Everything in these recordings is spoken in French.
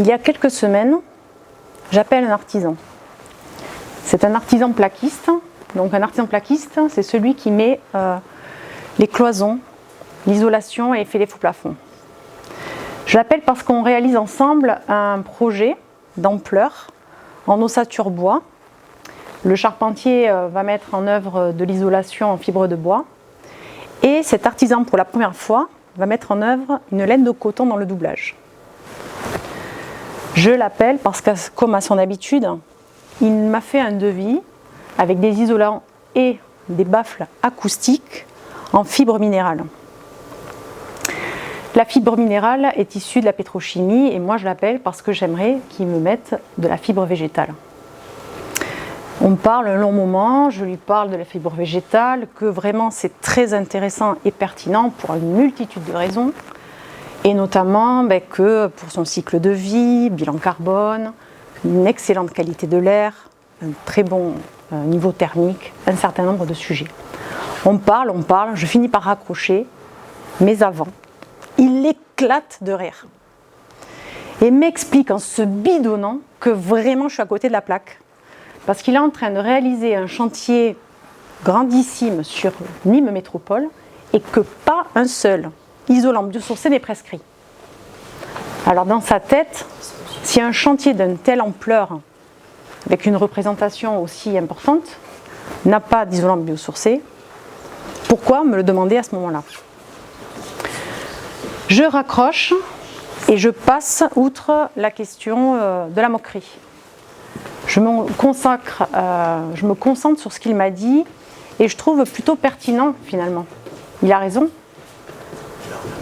Il y a quelques semaines, j'appelle un artisan. C'est un artisan plaquiste. Donc un artisan plaquiste, c'est celui qui met les cloisons, l'isolation et fait les faux plafonds. Je l'appelle parce qu'on réalise ensemble un projet d'ampleur en ossature bois. Le charpentier va mettre en œuvre de l'isolation en fibre de bois. Et cet artisan, pour la première fois, va mettre en œuvre une laine de coton dans le doublage. Je l'appelle parce que, comme à son habitude, il m'a fait un devis avec des isolants et des baffles acoustiques en fibre minérale. La fibre minérale est issue de la pétrochimie et moi je l'appelle parce que j'aimerais qu'ils me mettent de la fibre végétale. On parle un long moment, je lui parle de la fibre végétale, que vraiment c'est très intéressant et pertinent pour une multitude de raisons. Et notamment que pour son cycle de vie, bilan carbone, une excellente qualité de l'air, un très bon niveau thermique, un certain nombre de sujets. On parle, je finis par raccrocher, mais avant, il éclate de rire. Et m'explique en se bidonnant que vraiment je suis à côté de la plaque. Parce qu'il est en train de réaliser un chantier grandissime sur Nîmes Métropole et que pas un seul isolant biosourcé n'est prescrit. Alors dans sa tête, si un chantier d'une telle ampleur, avec une représentation aussi importante, n'a pas d'isolant biosourcé, pourquoi me le demander à ce moment-là? Je raccroche et je passe outre la question de la moquerie. Je me concentre sur ce qu'il m'a dit et je trouve plutôt pertinent finalement. Il a raison.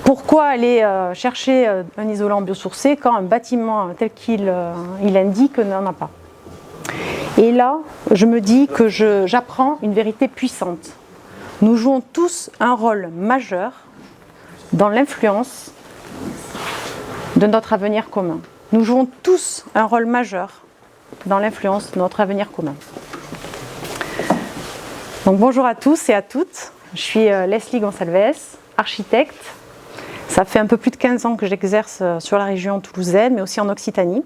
Pourquoi aller chercher un isolant biosourcé quand un bâtiment tel qu'il indique n'en a pas? Et là, je me dis que j'apprends une vérité puissante. Nous jouons tous un rôle majeur dans l'influence de notre avenir commun. Nous jouons tous un rôle majeur dans l'influence de notre avenir commun. Donc bonjour à tous et à toutes. Je suis Leslie Gonçalves, architecte. Ça fait un peu plus de 15 ans que j'exerce sur la région toulousaine, mais aussi en Occitanie.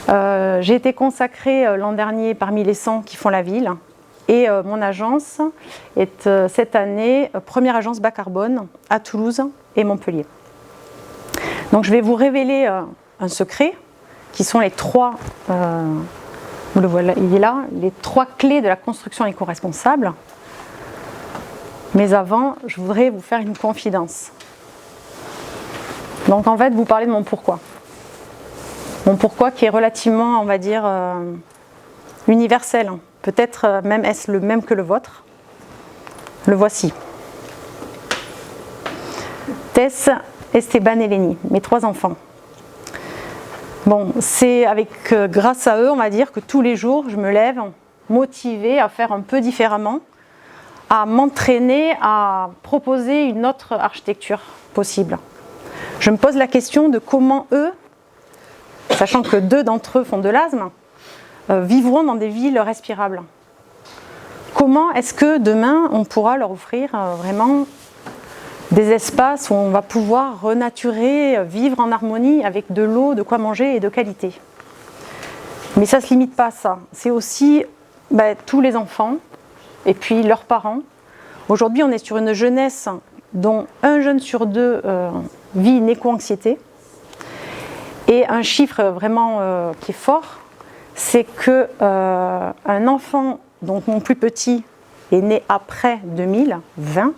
J'ai été consacrée l'an dernier parmi les 100 qui font la ville. Et mon agence est cette année première agence bas carbone à Toulouse et Montpellier. Donc je vais vous révéler un secret, qui sont les trois, vous le voilà, il est là, les trois clés de la construction éco-responsable. Mais avant, je voudrais vous faire une confidence. Donc en fait, vous parlez de mon pourquoi. Mon pourquoi qui est relativement, on va dire, universel. Peut-être même est-ce le même que le vôtre. Le voici. Tess, Esteban et Lénie, mes trois enfants. Bon, c'est grâce à eux, on va dire, que tous les jours, je me lève motivée à faire un peu différemment, à m'entraîner, à proposer une autre architecture possible. Je me pose la question de comment eux, sachant que 2 d'entre eux font de l'asthme, vivront dans des villes respirables. Comment est-ce que demain, on pourra leur offrir vraiment des espaces où on va pouvoir renaturer, vivre en harmonie avec de l'eau, de quoi manger et de qualité? Mais ça ne se limite pas à ça. C'est aussi tous les enfants et puis leurs parents. Aujourd'hui, on est sur une jeunesse dont 1 jeune sur 2 vit une éco-anxiété. Et un chiffre vraiment qui est fort, c'est qu'un enfant, donc mon plus petit, est né après 2020.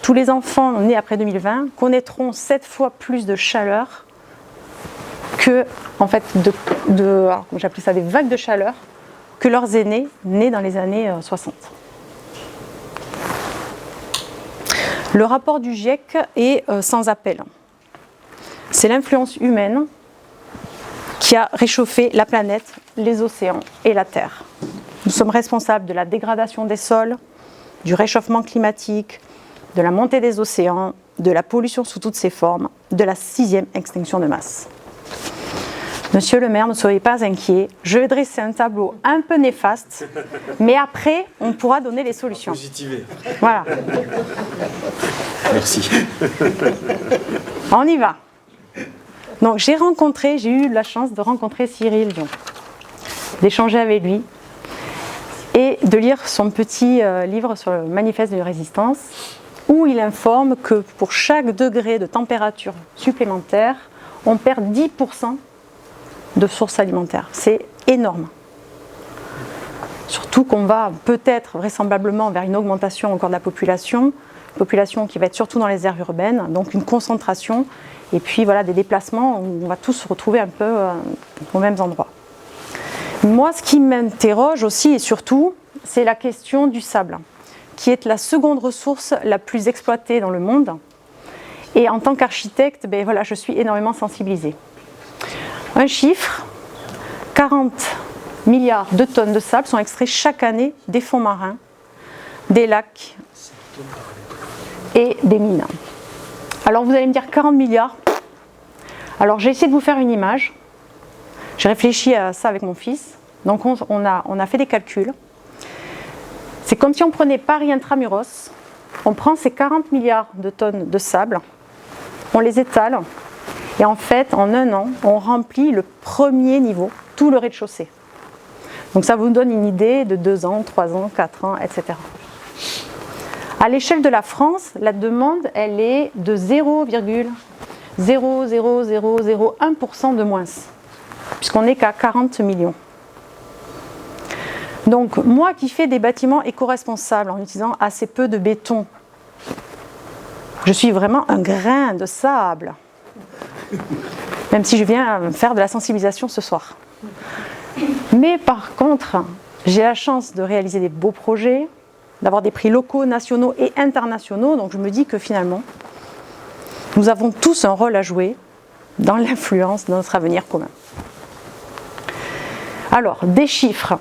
Tous les enfants nés après 2020 connaîtront 7 fois plus de chaleur que, en fait, j'appelle ça des vagues de chaleur, que leurs aînés nés dans les années 60. Le rapport du GIEC est sans appel. C'est l'influence humaine qui a réchauffé la planète, les océans et la Terre. Nous sommes responsables de la dégradation des sols, du réchauffement climatique, de la montée des océans, de la pollution sous toutes ses formes, de la 6e extinction de masse. Monsieur le maire, ne soyez pas inquiet, je vais dresser un tableau un peu néfaste, mais après, on pourra donner les solutions. Positiver. Voilà. Merci. On y va. Donc j'ai eu la chance de rencontrer Cyril Dion, d'échanger avec lui et de lire son petit livre sur le manifeste de résistance, où il informe que pour chaque degré de température supplémentaire, on perd 10% de sources alimentaires. C'est énorme. Surtout qu'on va peut-être vraisemblablement vers une augmentation encore de la population qui va être surtout dans les aires urbaines, donc une concentration, et puis voilà, des déplacements où on va tous se retrouver un peu aux mêmes endroits. Moi, ce qui m'interroge aussi et surtout, c'est la question du sable, qui est la seconde ressource la plus exploitée dans le monde. Et en tant qu'architecte, voilà, je suis énormément sensibilisée. Un chiffre, 40 milliards de tonnes de sable sont extraits chaque année des fonds marins, des lacs et des mines. Alors vous allez me dire 40 milliards. Alors j'ai essayé de vous faire une image. J'ai réfléchi à ça avec mon fils. Donc on a fait des calculs. C'est comme si on prenait Paris intramuros, on prend ces 40 milliards de tonnes de sable, on les étale, et en fait, en un an, on remplit le premier niveau, tout le rez-de-chaussée. Donc ça vous donne une idée de 2 ans, 3 ans, 4 ans, etc. À l'échelle de la France, la demande, elle est de 0,00001% de moins, puisqu'on n'est qu'à 40 millions. Donc moi qui fais des bâtiments éco-responsables en utilisant assez peu de béton, je suis vraiment un grain de sable, même si je viens faire de la sensibilisation ce soir. Mais par contre, j'ai la chance de réaliser des beaux projets, d'avoir des prix locaux, nationaux et internationaux, donc je me dis que finalement, nous avons tous un rôle à jouer dans l'influence de notre avenir commun. Alors, des chiffres.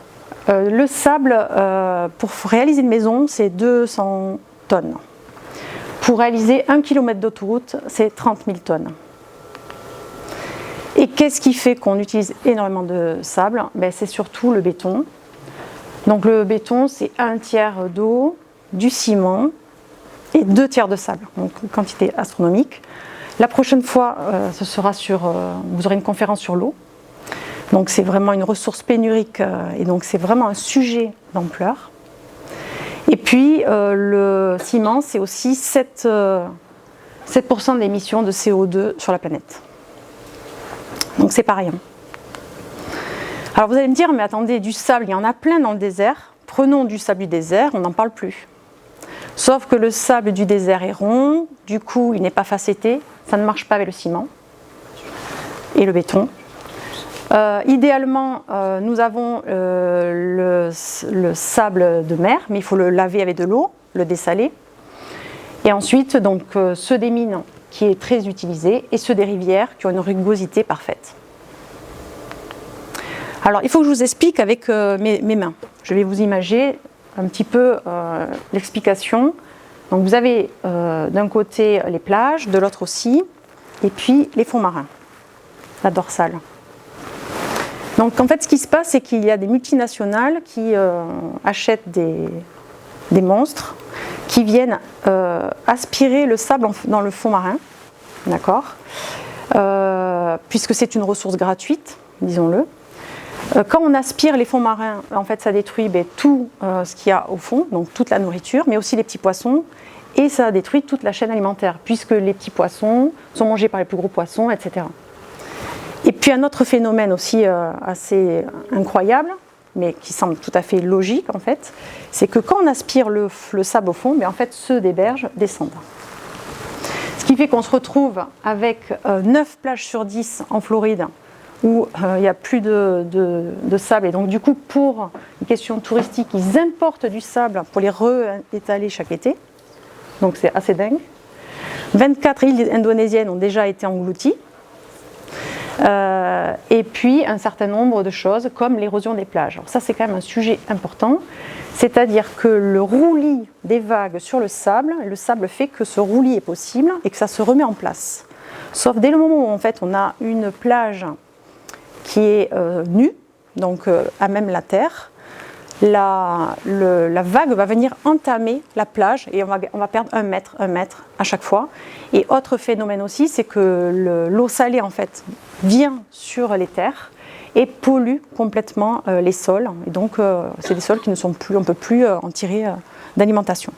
Le sable, pour réaliser une maison, c'est 200 tonnes. Pour réaliser 1 km d'autoroute, c'est 30 000 tonnes. Et qu'est-ce qui fait qu'on utilise énormément de sable? C'est surtout le béton. Donc le béton, c'est 1/3 d'eau, du ciment et 2/3 de sable. Donc une quantité astronomique. La prochaine fois, ce sera vous aurez une conférence sur l'eau. Donc c'est vraiment une ressource pénurique et donc c'est vraiment un sujet d'ampleur. Et puis le ciment, c'est aussi 7% d'émissions de CO2 sur la planète. Donc c'est pas rien. Alors vous allez me dire, mais attendez, du sable, il y en a plein dans le désert. Prenons du sable du désert, on n'en parle plus. Sauf que le sable du désert est rond, du coup il n'est pas facetté, ça ne marche pas avec le ciment et le béton. Idéalement, nous avons le sable de mer, mais il faut le laver avec de l'eau, le dessaler. Et ensuite, donc, ceux des mines, qui est très utilisé, et ceux des rivières, qui ont une rugosité parfaite. Alors, il faut que je vous explique avec mes mains. Je vais vous imager un petit peu l'explication. Donc, vous avez d'un côté les plages, de l'autre aussi, et puis les fonds marins, la dorsale. Donc en fait ce qui se passe, c'est qu'il y a des multinationales qui achètent des monstres qui viennent aspirer le sable dans le fond marin, d'accord, puisque c'est une ressource gratuite, disons-le. Quand on aspire les fonds marins, en fait ça détruit tout ce qu'il y a au fond, donc toute la nourriture, mais aussi les petits poissons, et ça détruit toute la chaîne alimentaire, puisque les petits poissons sont mangés par les plus gros poissons, etc. Et puis un autre phénomène aussi assez incroyable, mais qui semble tout à fait logique en fait, c'est que quand on aspire le sable au fond, en fait ceux des berges descendent. Ce qui fait qu'on se retrouve avec 9 plages sur 10 en Floride où il n'y a plus de sable. Et donc du coup, pour une question touristique, ils importent du sable pour les réétaler chaque été. Donc c'est assez dingue. 24 îles indonésiennes ont déjà été englouties. Et puis un certain nombre de choses comme l'érosion des plages. Alors ça c'est quand même un sujet important, c'est-à-dire que le roulis des vagues sur le sable fait que ce roulis est possible et que ça se remet en place. Sauf dès le moment où en fait on a une plage qui est nue, donc à même la terre, la vague va venir entamer la plage et on va perdre un mètre à chaque fois. Et autre phénomène aussi, c'est que l'eau salée en fait vient sur les terres et pollue complètement les sols. Et donc c'est des sols qui ne sont plus, on ne peut plus en tirer d'alimentation.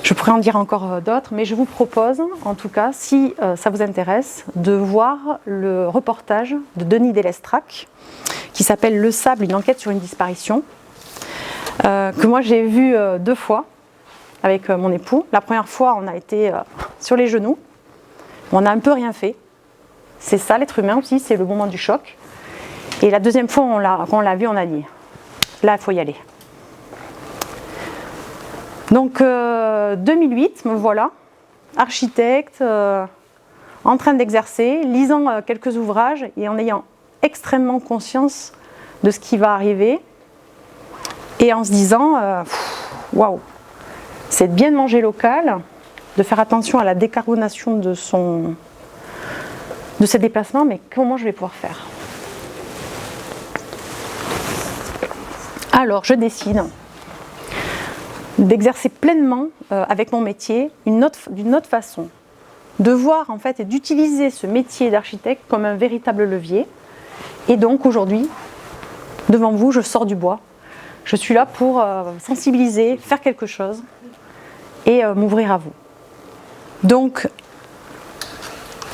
Je pourrais en dire encore d'autres, mais je vous propose, en tout cas, si ça vous intéresse, de voir le reportage de Denis Delestrac qui s'appelle « Le sable, une enquête sur une disparition », que moi j'ai vu 2 fois avec mon époux. La première fois, on a été sur les genoux, on n'a un peu rien fait. C'est ça l'être humain aussi, c'est le moment du choc. Et la deuxième fois, quand on l'a vu, on a dit « là, il faut y aller ». Donc 2008, me voilà, architecte, en train d'exercer, lisant quelques ouvrages et en ayant extrêmement conscience de ce qui va arriver et en se disant waouh, c'est bien de manger local, de faire attention à la décarbonation de ses déplacements, mais comment je vais pouvoir faire? Alors je décide d'exercer pleinement avec mon métier d'une autre façon, de voir en fait et d'utiliser ce métier d'architecte comme un véritable levier. Et donc aujourd'hui, devant vous, je sors du bois. Je suis là pour sensibiliser, faire quelque chose et m'ouvrir à vous. Donc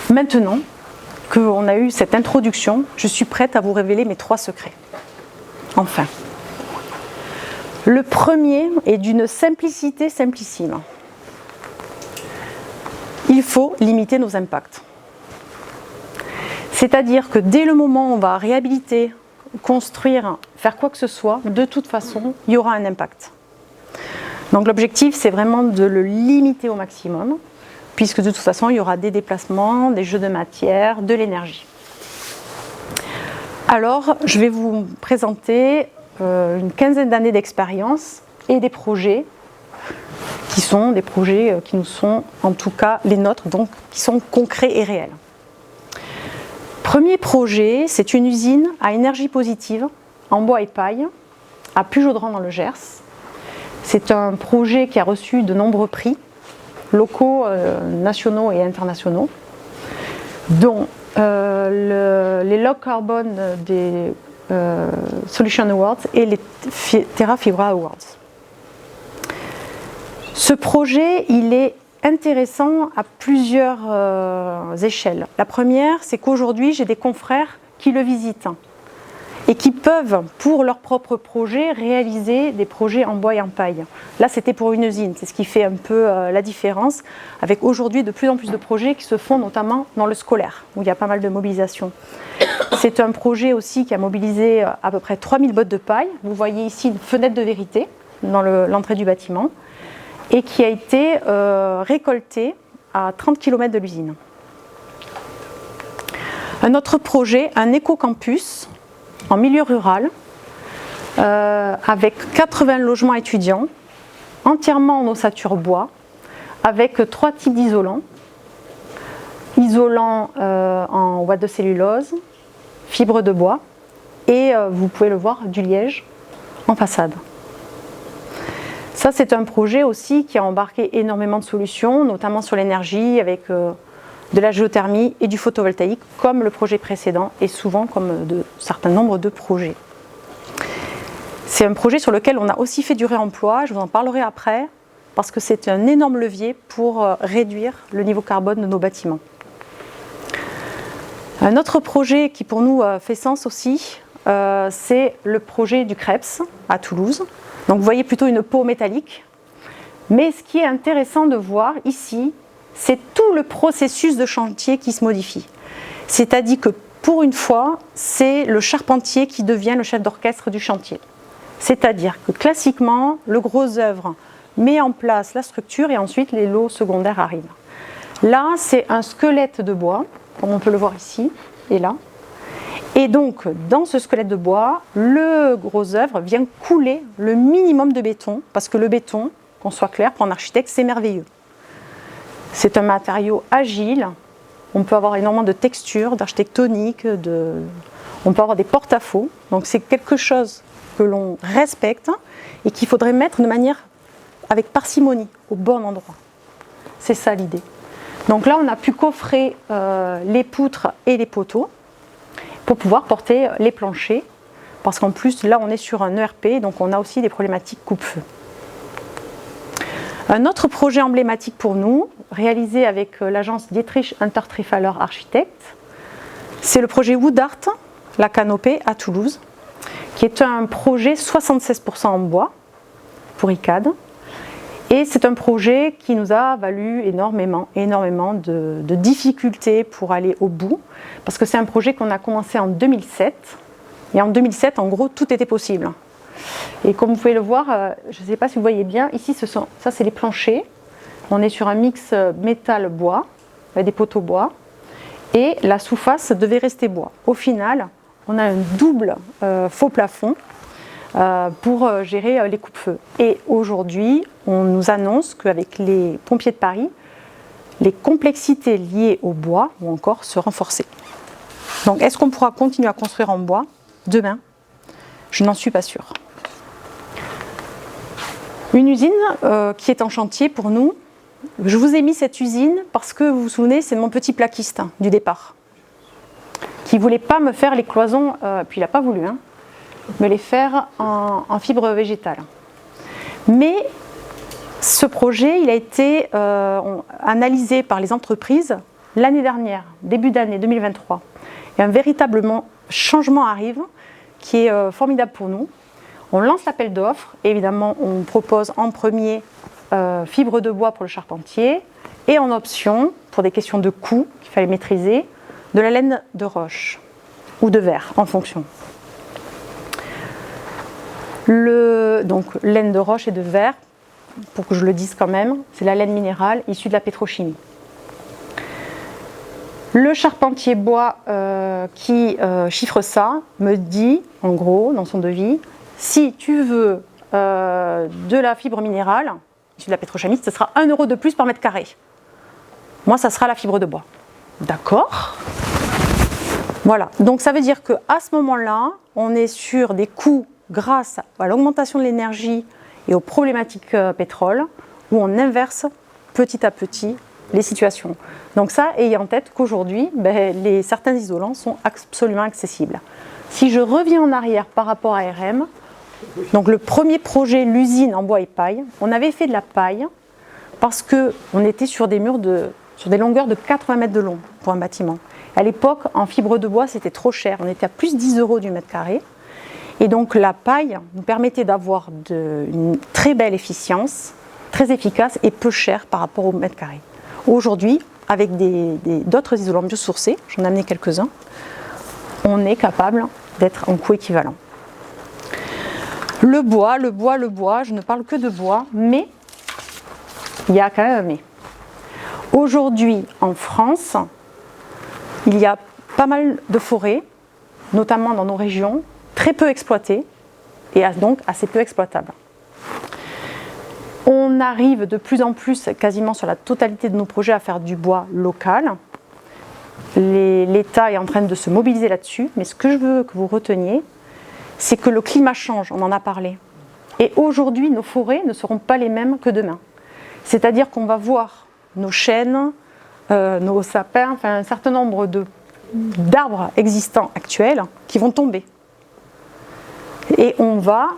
maintenant qu'on a eu cette introduction, je suis prête à vous révéler mes 3 secrets. Enfin. Le premier est d'une simplicité simplissime. Il faut limiter nos impacts. C'est-à-dire que dès le moment où on va réhabiliter, construire, faire quoi que ce soit, de toute façon, il y aura un impact. Donc l'objectif, c'est vraiment de le limiter au maximum, puisque de toute façon, il y aura des déplacements, des jeux de matière, de l'énergie. Alors, je vais vous présenter une quinzaine d'années d'expérience et des projets qui sont des projets qui nous sont, en tout cas les nôtres, donc qui sont concrets et réels. Premier projet, c'est une usine à énergie positive en bois et paille à Pujaudran dans le Gers. C'est un projet qui a reçu de nombreux prix locaux, nationaux et internationaux, dont les Low Carbon des Solution Awards et les Terra Fibra Awards. Ce projet, il est intéressant à plusieurs échelles. La première, c'est qu'aujourd'hui, j'ai des confrères qui le visitent et qui peuvent, pour leur propre projet, réaliser des projets en bois et en paille. Là, c'était pour une usine, c'est ce qui fait un peu la différence, avec aujourd'hui de plus en plus de projets qui se font notamment dans le scolaire, où il y a pas mal de mobilisation. C'est un projet aussi qui a mobilisé à peu près 3000 bottes de paille. Vous voyez ici une fenêtre de vérité dans l'entrée du bâtiment et qui a été récoltée à 30 km de l'usine. Un autre projet, un éco-campus en milieu rural avec 80 logements étudiants entièrement en ossature bois avec 3 types d'isolants. Isolant en ouate de cellulose, fibre de bois et vous pouvez le voir, du liège en façade. Ça, c'est un projet aussi qui a embarqué énormément de solutions, notamment sur l'énergie avec de la géothermie et du photovoltaïque, comme le projet précédent et souvent comme de certains nombres de projets. C'est un projet sur lequel on a aussi fait du réemploi, je vous en parlerai après, parce que c'est un énorme levier pour réduire le niveau carbone de nos bâtiments. Un autre projet qui pour nous fait sens aussi, c'est le projet du Krebs à Toulouse. Donc vous voyez plutôt une peau métallique. Mais ce qui est intéressant de voir ici, c'est tout le processus de chantier qui se modifie. C'est-à-dire que pour une fois, c'est le charpentier qui devient le chef d'orchestre du chantier. C'est-à-dire que classiquement, le gros œuvre met en place la structure et ensuite les lots secondaires arrivent. Là, c'est un squelette de bois, comme on peut le voir ici et là. Et donc, dans ce squelette de bois, le gros œuvre vient couler le minimum de béton, parce que le béton, qu'on soit clair, pour un architecte, c'est merveilleux. C'est un matériau agile, on peut avoir énormément de textures, d'architectonique, On peut avoir des porte-à-faux, donc c'est quelque chose que l'on respecte et qu'il faudrait mettre de manière avec parcimonie, au bon endroit. C'est ça l'idée. Donc là, on a pu coffrer les poutres et les poteaux pour pouvoir porter les planchers, parce qu'en plus, là, on est sur un ERP, donc on a aussi des problématiques coupe-feu. Un autre projet emblématique pour nous, réalisé avec l'agence Dietrich Untertrifaller Architectes, c'est le projet Wood Art, la canopée à Toulouse, qui est un projet 76% en bois pour ICAD. Et c'est un projet qui nous a valu énormément de difficultés pour aller au bout, parce que c'est un projet qu'on a commencé en 2007. Et en 2007, en gros, tout était possible. Et comme vous pouvez le voir, je ne sais pas si vous voyez bien, ici, ça c'est les planchers. On est sur un mix métal-bois, avec des poteaux bois. Et la sous-face devait rester bois. Au final, on a un double faux plafond pour gérer les coupe-feux. Et aujourd'hui, on nous annonce qu'avec les pompiers de Paris, les complexités liées au bois vont encore se renforcer. Donc, est-ce qu'on pourra continuer à construire en bois demain? Je n'en suis pas sûre. Une usine qui est en chantier pour nous. Je vous ai mis cette usine parce que vous vous souvenez, c'est mon petit plaquiste du départ, qui ne voulait pas me faire les cloisons, puis il n'a pas voulu, me les faire en fibre végétale. Mais ce projet, il a été analysé par les entreprises l'année dernière, début d'année 2023. Et un véritable changement arrive qui est formidable pour nous. On lance l'appel d'offres, et évidemment on propose en premier fibre de bois pour le charpentier, et en option, pour des questions de coût qu'il fallait maîtriser, de la laine de roche ou de verre en fonction. Donc laine de roche et de verre, pour que je le dise quand même, c'est la laine minérale issue de la pétrochimie. Le charpentier bois qui chiffre ça me dit, en gros, dans son devis, si tu veux de la fibre minérale, issue de la pétrochimie, ce sera 1 € de plus par mètre carré. Moi, ça sera la fibre de bois. D'accord ? Voilà, donc ça veut dire qu'à ce moment-là, on est sur des coûts grâce à l'augmentation de l'énergie et aux problématiques pétrole, où on inverse petit à petit les situations. Donc ça, ayez en tête qu'aujourd'hui, certains isolants sont absolument accessibles. Si je reviens en arrière par rapport à RM, donc le premier projet, l'usine en bois et paille, on avait fait de la paille parce qu'on était sur des murs sur des longueurs de 80 mètres de long pour un bâtiment. À l'époque, en fibre de bois, c'était trop cher. On était à plus 10 € du mètre carré. Et donc la paille nous permettait d'avoir une très belle efficience, très efficace et peu chère par rapport au mètre carré. Aujourd'hui, avec d'autres isolants biosourcés, j'en ai amené quelques-uns, on est capable d'être en coût équivalent. Le bois, je ne parle que de bois, mais il y a quand même un mais. Aujourd'hui, en France, il y a pas mal de forêts, notamment dans nos régions, très peu exploitées et donc assez peu exploitables. On arrive de plus en plus, quasiment sur la totalité de nos projets, à faire du bois local. L'État est en train de se mobiliser là-dessus, mais ce que je veux que vous reteniez, c'est que le climat change, on en a parlé. Et aujourd'hui, nos forêts ne seront pas les mêmes que demain. C'est-à-dire qu'on va voir nos chênes, nos sapins, enfin un certain nombre d'arbres existants actuels qui vont tomber. Et on va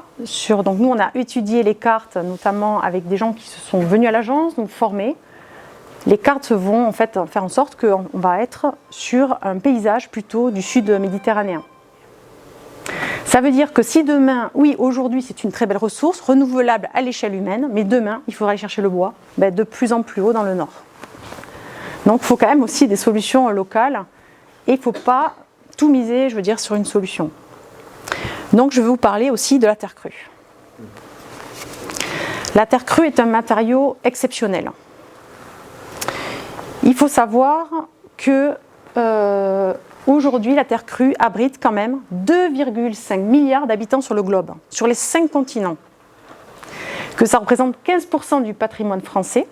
donc nous on a étudié les cartes, notamment avec des gens qui se sont venus à l'agence, nous former. Les cartes vont en fait faire en sorte qu'on va être sur un paysage plutôt du sud méditerranéen. Ça veut dire que si demain, oui, aujourd'hui c'est une très belle ressource, renouvelable à l'échelle humaine, mais demain il faudra aller chercher le bois de plus en plus haut dans le nord. Donc il faut quand même aussi des solutions locales et il ne faut pas tout miser, je veux dire, sur une solution. Donc je vais vous parler aussi de la terre crue. La terre crue est un matériau exceptionnel. Il faut savoir que aujourd'hui la terre crue abrite quand même 2,5 milliards d'habitants sur le globe, sur les 5 continents. Que ça représente 15% du patrimoine français.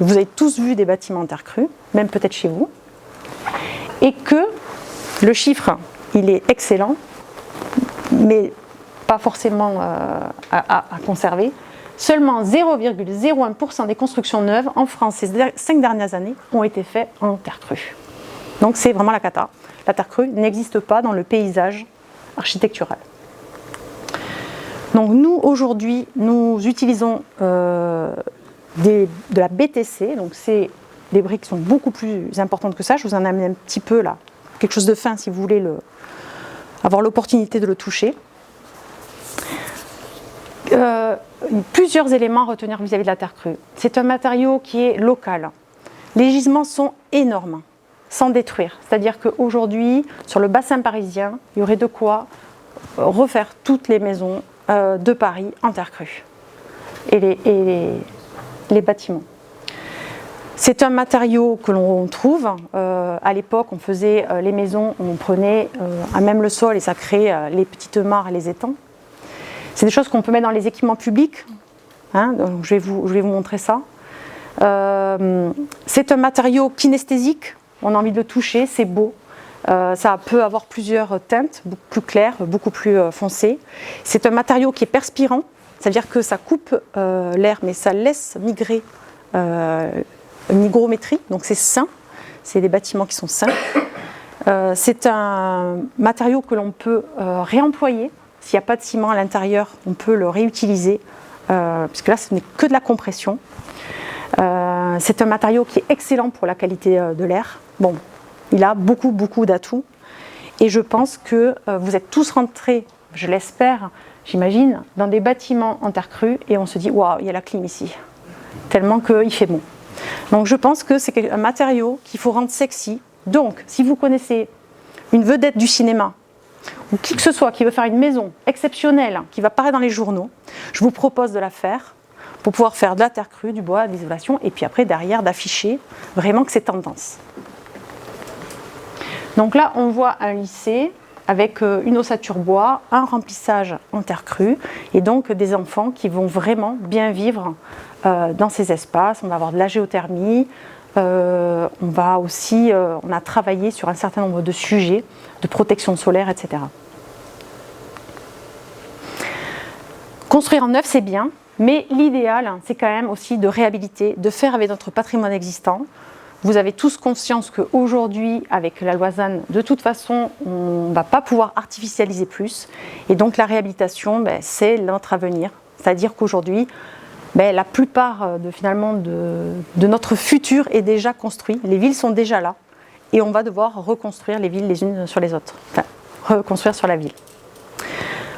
Vous avez tous vu des bâtiments en terre crue, même peut-être chez vous. Et que le chiffre, il est excellent, mais pas forcément à conserver. Seulement 0,01% des constructions neuves en France ces 5 dernières années ont été faites en terre crue. Donc c'est vraiment la cata. La terre crue n'existe pas dans le paysage architectural. Donc nous, aujourd'hui, nous utilisons de la BTC, donc c'est des briques qui sont beaucoup plus importantes que ça. Je vous en amène un petit peu là, quelque chose de fin si vous voulez avoir l'opportunité de le toucher. Plusieurs éléments à retenir vis-à-vis de la terre crue. C'est un matériau qui est local. Les gisements sont énormes, sans détruire. C'est-à-dire qu'aujourd'hui, sur le bassin parisien, il y aurait de quoi refaire toutes les maisons de Paris en terre crue et les bâtiments. C'est un matériau que l'on trouve. À l'époque, on faisait les maisons, on prenait à même le sol et ça créait les petites mares et les étangs. C'est des choses qu'on peut mettre dans les équipements publics. Hein, donc je vais vous montrer ça. C'est un matériau kinesthésique. On a envie de le toucher, c'est beau. Ça peut avoir plusieurs teintes, beaucoup plus claires, beaucoup plus foncées. C'est un matériau qui est perspirant. C'est-à-dire que ça coupe l'air, mais ça laisse migrer une hygrométrie. Donc c'est sain. C'est des bâtiments qui sont sains. C'est un matériau que l'on peut réemployer. S'il n'y a pas de ciment à l'intérieur, on peut le réutiliser, puisque là, ce n'est que de la compression. C'est un matériau qui est excellent pour la qualité de l'air. Bon, il a beaucoup d'atouts. Et je pense que vous êtes tous rentrés, je l'espère, j'imagine, dans des bâtiments en terre crue, et on se dit, waouh, il y a la clim ici, tellement qu'il fait bon. Donc je pense que c'est un matériau qu'il faut rendre sexy. Donc, si vous connaissez une vedette du cinéma, ou qui que ce soit qui veut faire une maison exceptionnelle, qui va paraître dans les journaux, je vous propose de la faire pour pouvoir faire de la terre crue, du bois, de l'isolation, et puis après derrière d'afficher vraiment que c'est tendance. Donc là on voit un lycée avec une ossature bois, un remplissage en terre crue, et donc des enfants qui vont vraiment bien vivre dans ces espaces. On va avoir de la géothermie. On a travaillé sur un certain nombre de sujets de protection solaire, etc. Construire en neuf, c'est bien, mais l'idéal, c'est quand même aussi de réhabiliter, de faire avec notre patrimoine existant. Vous avez tous conscience qu'aujourd'hui, avec la loi ZAN, de toute façon, on ne va pas pouvoir artificialiser plus. Et donc la réhabilitation, c'est notre avenir. C'est-à-dire qu'aujourd'hui, la plupart de notre futur est déjà construit. Les villes sont déjà là. Et on va devoir reconstruire les villes les unes sur les autres. Enfin, reconstruire sur la ville.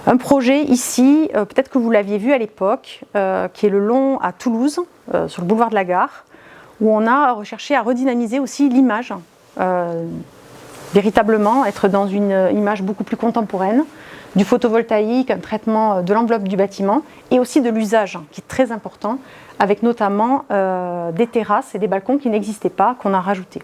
Un projet ici, peut-être que vous l'aviez vu à l'époque, qui est le long à Toulouse, sur le boulevard de la Gare, où on a recherché à redynamiser aussi l'image. Véritablement, être dans une image beaucoup plus contemporaine, du photovoltaïque, un traitement de l'enveloppe du bâtiment et aussi de l'usage qui est très important, avec notamment des terrasses et des balcons qui n'existaient pas, qu'on a rajoutés.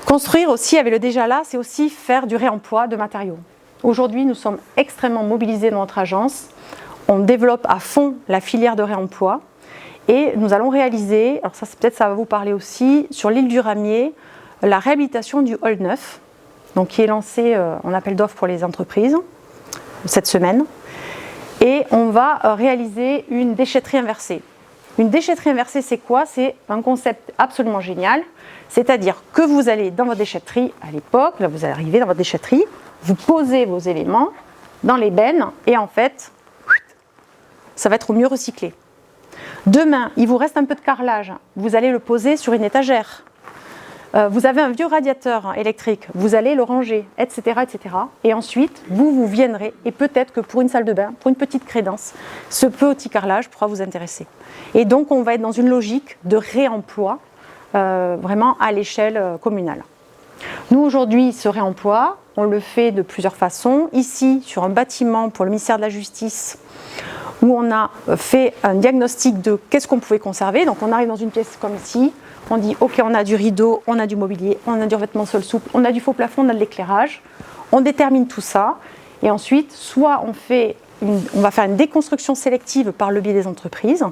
Construire aussi avec le déjà là, c'est aussi faire du réemploi de matériaux. Aujourd'hui, nous sommes extrêmement mobilisés dans notre agence. On développe à fond la filière de réemploi et nous allons réaliser, alors ça peut-être ça va vous parler aussi, sur l'île du Ramier, la réhabilitation du hall 9, donc qui est lancé en appel d'offres pour les entreprises cette semaine. Et on va réaliser une déchetterie inversée. Une déchetterie inversée, c'est quoi? C'est un concept absolument génial. C'est-à-dire que vous allez dans votre déchetterie, à l'époque, là vous arrivez dans votre déchetterie, vous posez vos éléments dans les bennes et en fait, ça va être au mieux recyclé. Demain, il vous reste un peu de carrelage, vous allez le poser sur une étagère. Vous avez un vieux radiateur électrique, vous allez le ranger, etc., etc. Et ensuite, vous viendrez, et peut-être que pour une salle de bain, pour une petite crédence, ce petit carrelage pourra vous intéresser. Et donc, on va être dans une logique de réemploi, vraiment à l'échelle communale. Nous, aujourd'hui, ce réemploi, on le fait de plusieurs façons. Ici, sur un bâtiment pour le ministère de la Justice, où on a fait un diagnostic de qu'est-ce qu'on pouvait conserver. Donc, on arrive dans une pièce comme ici, on dit ok, on a du rideau, on a du mobilier, on a du revêtement sol souple, on a du faux plafond, on a de l'éclairage. On détermine tout ça et ensuite, soit on va faire une déconstruction sélective par le biais des entreprises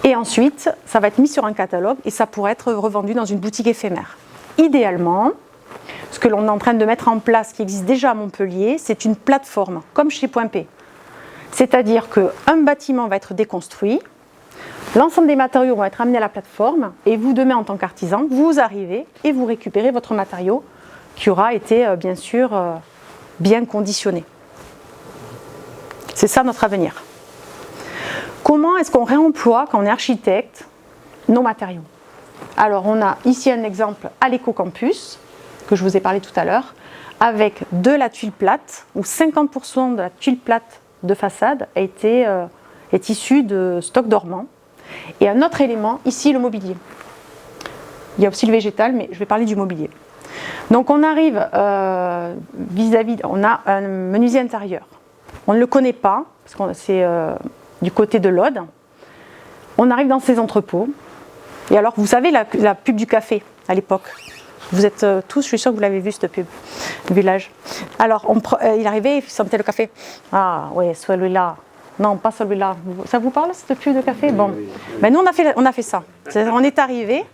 et ensuite, ça va être mis sur un catalogue et ça pourrait être revendu dans une boutique éphémère. idéalement, ce que l'on est en train de mettre en place, qui existe déjà à Montpellier, c'est une plateforme, comme chez Point P. C'est-à-dire qu'un bâtiment va être déconstruit, l'ensemble des matériaux vont être amenés à la plateforme, et vous, demain, en tant qu'artisan, vous arrivez et vous récupérez votre matériau qui aura été, bien sûr, bien conditionné. C'est ça notre avenir. Comment est-ce qu'on réemploie, quand on est architecte, nos matériaux? Alors, on a ici un exemple à l'Éco-Campus, que je vous ai parlé tout à l'heure, avec de la tuile plate, où 50% de la tuile plate de façade est issue de stock dormant. Et un autre élément, ici, le mobilier. Il y a aussi le végétal, mais je vais parler du mobilier. Donc, on arrive on a un menuisier intérieur. On ne le connaît pas, parce que c'est du côté de l'Aude. On arrive dans ces entrepôts. Et alors, vous savez, la pub du café, à l'époque. Vous êtes tous, je suis sûre que vous l'avez vu, cette pub, le village. Alors, il arrivait, il sentait le café. Ah, oui, celui-là. Non, pas celui-là. Ça vous parle, cette pub de café? Bon. Mais nous, on a fait ça. On est arrivé,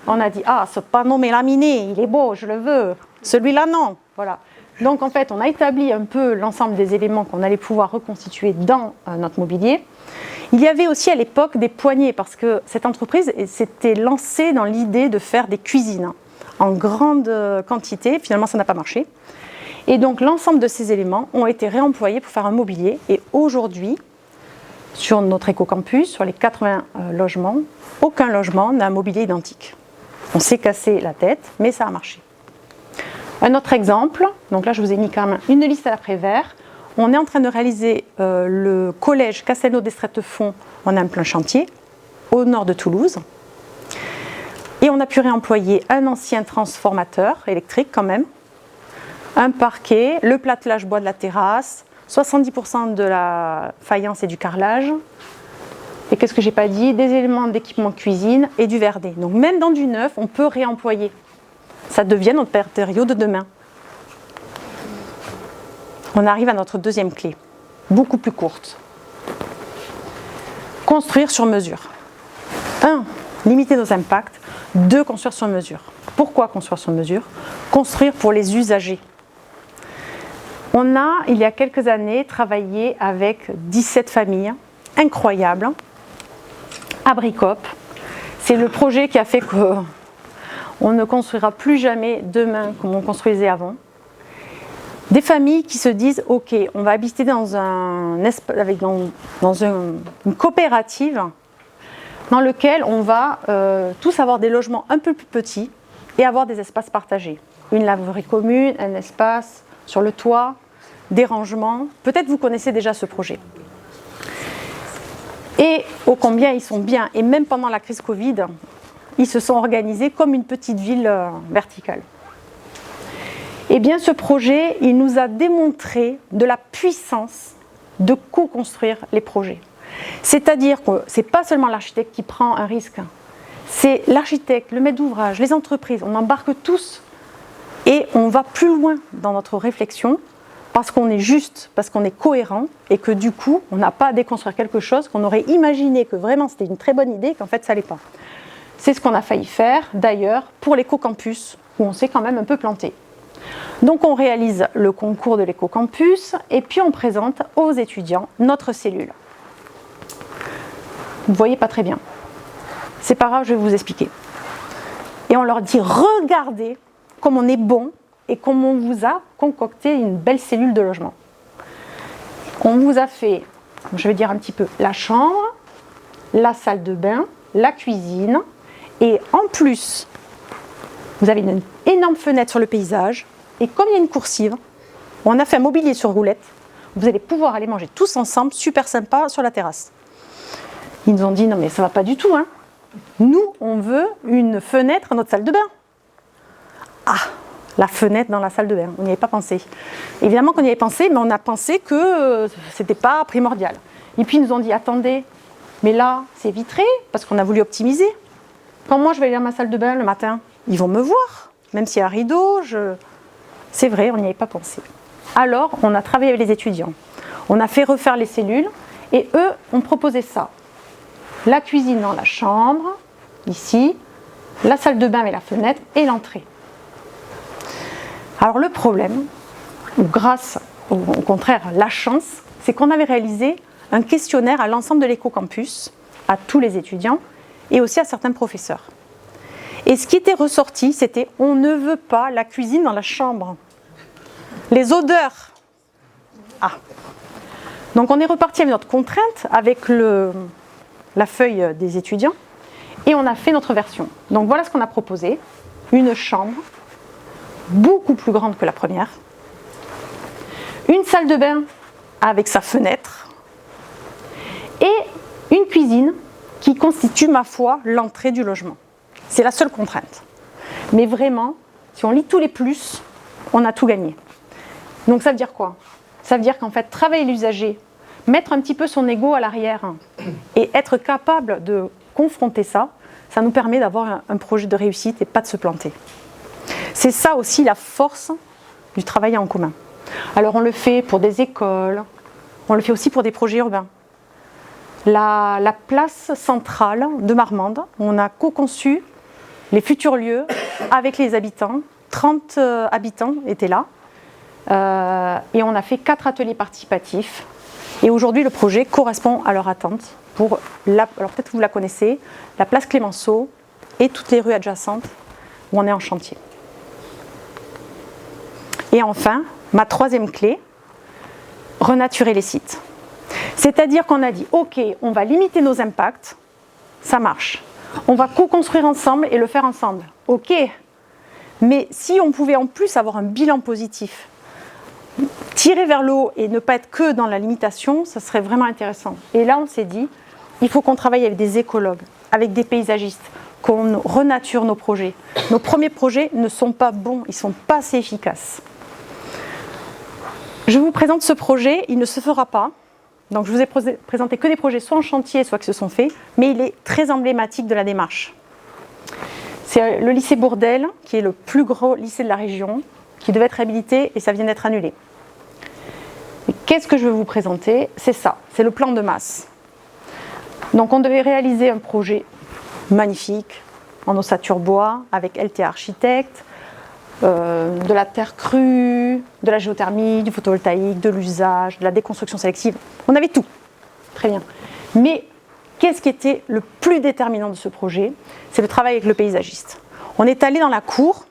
on a dit, ah, ce panneau mélaminé, il est beau, je le veux. Celui-là, non. Voilà. Donc, en fait, on a établi un peu l'ensemble des éléments qu'on allait pouvoir reconstituer dans notre mobilier. Il y avait aussi à l'époque des poignées, parce que cette entreprise s'était lancée dans l'idée de faire des cuisines en grande quantité. Finalement, ça n'a pas marché. Et donc, l'ensemble de ces éléments ont été réemployés pour faire un mobilier. Et aujourd'hui, sur notre éco-campus, sur les 80 logements, aucun logement n'a un mobilier identique. On s'est cassé la tête, mais ça a marché. Un autre exemple, donc là, je vous ai mis quand même une liste à l'après-vert. On est en train de réaliser le collège Castelnau d'Estrettefond en un plein chantier, au nord de Toulouse. Et on a pu réemployer un ancien transformateur électrique quand même, un parquet, le platelage bois de la terrasse, 70% de la faïence et du carrelage. Et qu'est-ce que j'ai pas dit? Des éléments d'équipement cuisine et du verdet. Donc même dans du neuf, on peut réemployer. Ça devient notre matériau de demain. On arrive à notre deuxième clé, beaucoup plus courte. Construire sur mesure. 1. Limiter nos impacts. 2. Construire sur mesure. Pourquoi construire sur mesure? Construire pour les usagers. On a, il y a quelques années, travaillé avec 17 familles, incroyables, à Bricop. C'est le projet qui a fait qu'on ne construira plus jamais demain comme on construisait avant. Des familles qui se disent, ok, on va habiter dans une coopérative dans lequel on va tous avoir des logements un peu plus petits et avoir des espaces partagés. Une laverie commune, un espace sur le toit, des rangements. Peut-être vous connaissez déjà ce projet. Et ô combien ils sont bien, et même pendant la crise Covid, ils se sont organisés comme une petite ville verticale. Eh bien, ce projet, il nous a démontré de la puissance de co-construire les projets. C'est-à-dire que ce n'est pas seulement l'architecte qui prend un risque, c'est l'architecte, le maître d'ouvrage, les entreprises, on embarque tous et on va plus loin dans notre réflexion parce qu'on est juste, parce qu'on est cohérent et que du coup, on n'a pas à déconstruire quelque chose qu'on aurait imaginé que vraiment c'était une très bonne idée et qu'en fait ça n'allait pas. C'est ce qu'on a failli faire d'ailleurs pour l'éco-campus où on s'est quand même un peu planté. Donc on réalise le concours de l'éco-campus et puis on présente aux étudiants notre cellule. Vous ne voyez pas très bien. C'est pas grave, je vais vous expliquer. Et on leur dit, regardez comme on est bon et comme on vous a concocté une belle cellule de logement. On vous a fait, je vais dire un petit peu, la chambre, la salle de bain, la cuisine et en plus, vous avez une énorme fenêtre sur le paysage et comme il y a une coursive, on a fait un mobilier sur roulette, vous allez pouvoir aller manger tous ensemble, super sympa, sur la terrasse. Ils nous ont dit, non mais ça va pas du tout, hein. Nous, on veut une fenêtre à notre salle de bain. Ah, la fenêtre dans la salle de bain, on n'y avait pas pensé. Évidemment qu'on y avait pensé, mais on a pensé que c'était pas primordial. Et puis ils nous ont dit, attendez, mais là, c'est vitré, parce qu'on a voulu optimiser. Quand moi je vais aller dans ma salle de bain le matin, ils vont me voir, même s'il y a un rideau, c'est vrai, on n'y avait pas pensé. Alors, on a travaillé avec les étudiants. On a fait refaire les cellules, et eux ont proposé ça. La cuisine dans la chambre, ici, la salle de bain avec la fenêtre et l'entrée. Alors le problème, ou grâce au contraire la chance, c'est qu'on avait réalisé un questionnaire à l'ensemble de l'éco-campus, à tous les étudiants et aussi à certains professeurs. Et ce qui était ressorti, c'était on ne veut pas la cuisine dans la chambre. Les odeurs. Ah. Donc on est reparti avec notre contrainte, avec la feuille des étudiants, et on a fait notre version. Donc voilà ce qu'on a proposé. Une chambre, beaucoup plus grande que la première. Une salle de bain avec sa fenêtre. Et une cuisine qui constitue, ma foi, l'entrée du logement. C'est la seule contrainte. Mais vraiment, si on lit tous les plus, on a tout gagné. Donc ça veut dire quoi? Ça veut dire qu'en fait, travailler l'usager, mettre un petit peu son ego à l'arrière et être capable de confronter ça, ça nous permet d'avoir un projet de réussite et pas de se planter. C'est ça aussi la force du travail en commun. Alors on le fait pour des écoles, on le fait aussi pour des projets urbains. La place centrale de Marmande, on a co-conçu les futurs lieux avec les habitants. 30 habitants étaient là. Et on a fait 4 ateliers participatifs. Et aujourd'hui, le projet correspond à leur attente pour, alors peut-être que vous la connaissez, la place Clémenceau et toutes les rues adjacentes où on est en chantier. Et enfin, ma troisième clé, renaturer les sites. C'est-à-dire qu'on a dit, ok, on va limiter nos impacts, ça marche. On va co-construire ensemble et le faire ensemble. Ok, mais si on pouvait en plus avoir un bilan positif, tirer vers le haut et ne pas être que dans la limitation, ça serait vraiment intéressant. Et là, on s'est dit, il faut qu'on travaille avec des écologues, avec des paysagistes, qu'on renature nos projets. Nos premiers projets ne sont pas bons, ils ne sont pas assez efficaces. Je vous présente ce projet, il ne se fera pas. Donc je vous ai présenté que des projets soit en chantier, soit qui se sont faits, mais il est très emblématique de la démarche. C'est le lycée Bourdelle, qui est le plus gros lycée de la région, qui devait être réhabilité et ça vient d'être annulé. Et qu'est-ce que je vais vous présenter? C'est ça, c'est le plan de masse. Donc on devait réaliser un projet magnifique, en ossature bois, avec LTA Architecte, de la terre crue, de la géothermie, du photovoltaïque, de l'usage, de la déconstruction sélective. On avait tout. Très bien. Mais qu'est-ce qui était le plus déterminant de ce projet? C'est le travail avec le paysagiste. On est allé dans la cour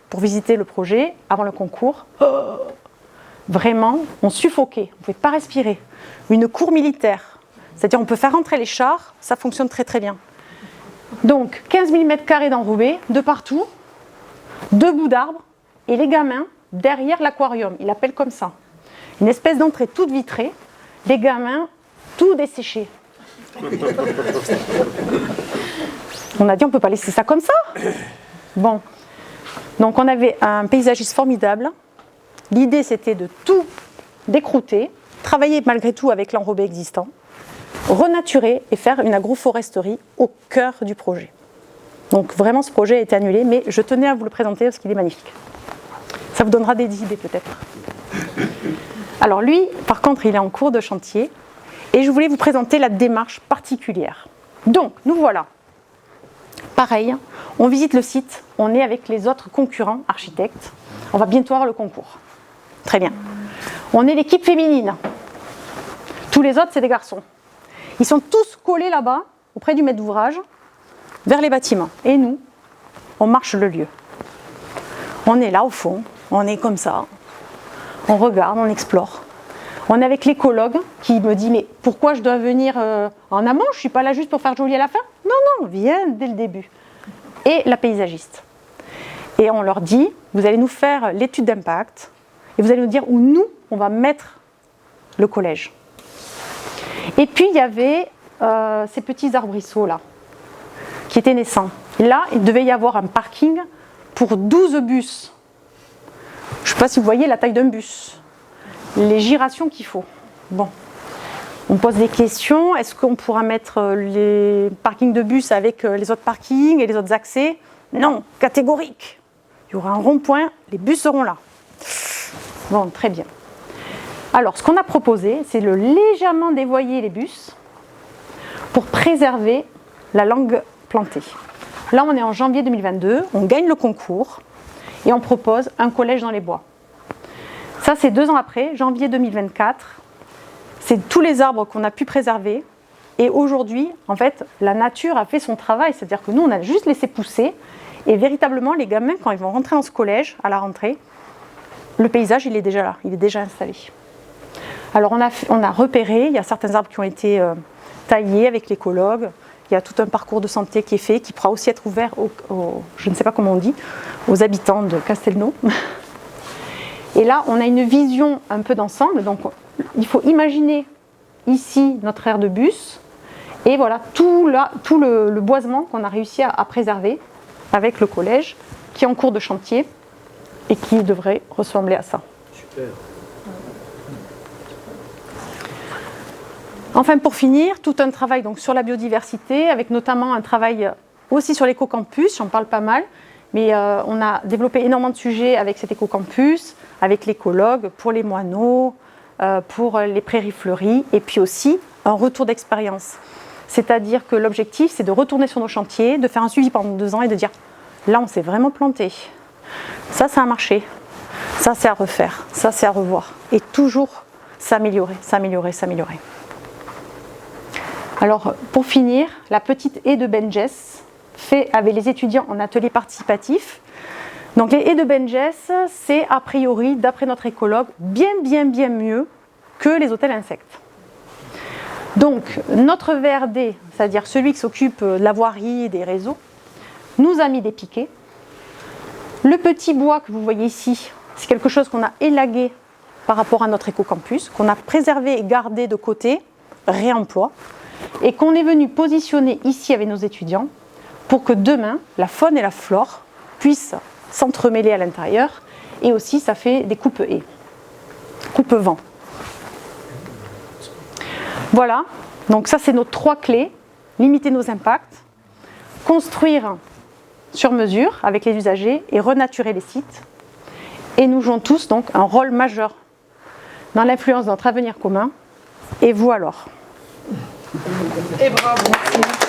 pour visiter le projet avant le concours. Vraiment, on suffoquait, on ne pouvait pas respirer. Une cour militaire, c'est-à-dire on peut faire rentrer les chars, ça fonctionne très très bien. Donc 15 000 m² d'enrobés, de partout, 2 bouts d'arbres, et les gamins derrière l'aquarium, ils l'appellent comme ça. Une espèce d'entrée toute vitrée, les gamins tout desséchés. On a dit on ne peut pas laisser ça comme ça. Bon, donc on avait un paysagiste formidable. L'idée c'était de tout décrouter, travailler malgré tout avec l'enrobé existant, renaturer et faire une agroforesterie au cœur du projet. Donc vraiment ce projet a été annulé, mais je tenais à vous le présenter parce qu'il est magnifique. Ça vous donnera des idées peut-être. Alors lui, par contre, il est en cours de chantier et je voulais vous présenter la démarche particulière. Donc nous voilà. Pareil, on visite le site, on est avec les autres concurrents architectes. On va bientôt avoir le concours. Très bien. On est l'équipe féminine. Tous les autres, c'est des garçons. Ils sont tous collés là-bas, auprès du maître d'ouvrage, vers les bâtiments. Et nous, on marche le lieu. On est là au fond, on est comme ça. On regarde, on explore. On est avec l'écologue qui me dit « Mais pourquoi je dois venir en amont? Je ne suis pas là juste pour faire joli à la fin ?» Non, non, viens dès le début. Et la paysagiste. Et on leur dit « Vous allez nous faire l'étude d'impact et vous allez nous dire où nous, on va mettre le collège. » Et puis il y avait ces petits arbrisseaux là, qui étaient naissants. Là, il devait y avoir un parking pour 12 bus. Je ne sais pas si vous voyez la taille d'un bus. Les gyrations qu'il faut. Bon. On pose des questions. Est-ce qu'on pourra mettre les parkings de bus avec les autres parkings et les autres accès? Non, catégorique. Il y aura un rond-point, les bus seront là. Bon, très bien. Alors, ce qu'on a proposé, c'est de légèrement dévoyer les bus pour préserver la langue plantée. Là, on est en janvier 2022, on gagne le concours et on propose un collège dans les bois. Ça, c'est 2 ans après, janvier 2024. C'est tous les arbres qu'on a pu préserver. Et aujourd'hui, en fait, la nature a fait son travail. C'est-à-dire que nous, on a juste laissé pousser. Et véritablement, les gamins, quand ils vont rentrer dans ce collège, à la rentrée, le paysage, il est déjà là, il est déjà installé. Alors, on a repéré, il y a certains arbres qui ont été taillés avec l'écologue. Il y a tout un parcours de santé qui est fait, qui pourra aussi être ouvert je ne sais pas comment on dit, aux habitants de Castelnau. Et là, on a une vision un peu d'ensemble. Donc, il faut imaginer ici notre aire de bus et voilà tout le boisement qu'on a réussi à préserver avec le collège qui est en cours de chantier et qui devrait ressembler à ça. Super. Enfin, pour finir, tout un travail donc, sur la biodiversité avec notamment un travail aussi sur l'éco-campus, j'en parle pas mal, mais on a développé énormément de sujets avec cet éco-campus, avec l'écologue, pour les moineaux, pour les prairies fleuries, et puis aussi un retour d'expérience. C'est-à-dire que l'objectif, c'est de retourner sur nos chantiers, de faire un suivi pendant 2 ans et de dire, là, on s'est vraiment planté. Ça a marché. Ça, c'est à refaire. Ça, c'est à revoir. Et toujours s'améliorer, s'améliorer, s'améliorer. Alors, pour finir, la petite haie de Benjess, fait avec les étudiants en atelier participatif. Donc les haies de Benjess, c'est a priori, d'après notre écologue, bien mieux que les hôtels insectes. Donc notre VRD, c'est-à-dire celui qui s'occupe de la voirie et des réseaux, nous a mis des piquets. Le petit bois que vous voyez ici, c'est quelque chose qu'on a élagué par rapport à notre éco-campus, qu'on a préservé et gardé de côté, réemploi, et qu'on est venu positionner ici avec nos étudiants pour que demain, la faune et la flore puissent s'entremêler à l'intérieur, et aussi ça fait des coupes-haies, coupe-vent. Voilà, donc ça c'est nos 3 clés: limiter nos impacts, construire sur mesure avec les usagers et renaturer les sites. Et nous jouons tous donc un rôle majeur dans l'influence de notre avenir commun. Et vous alors? Et bravo. Merci.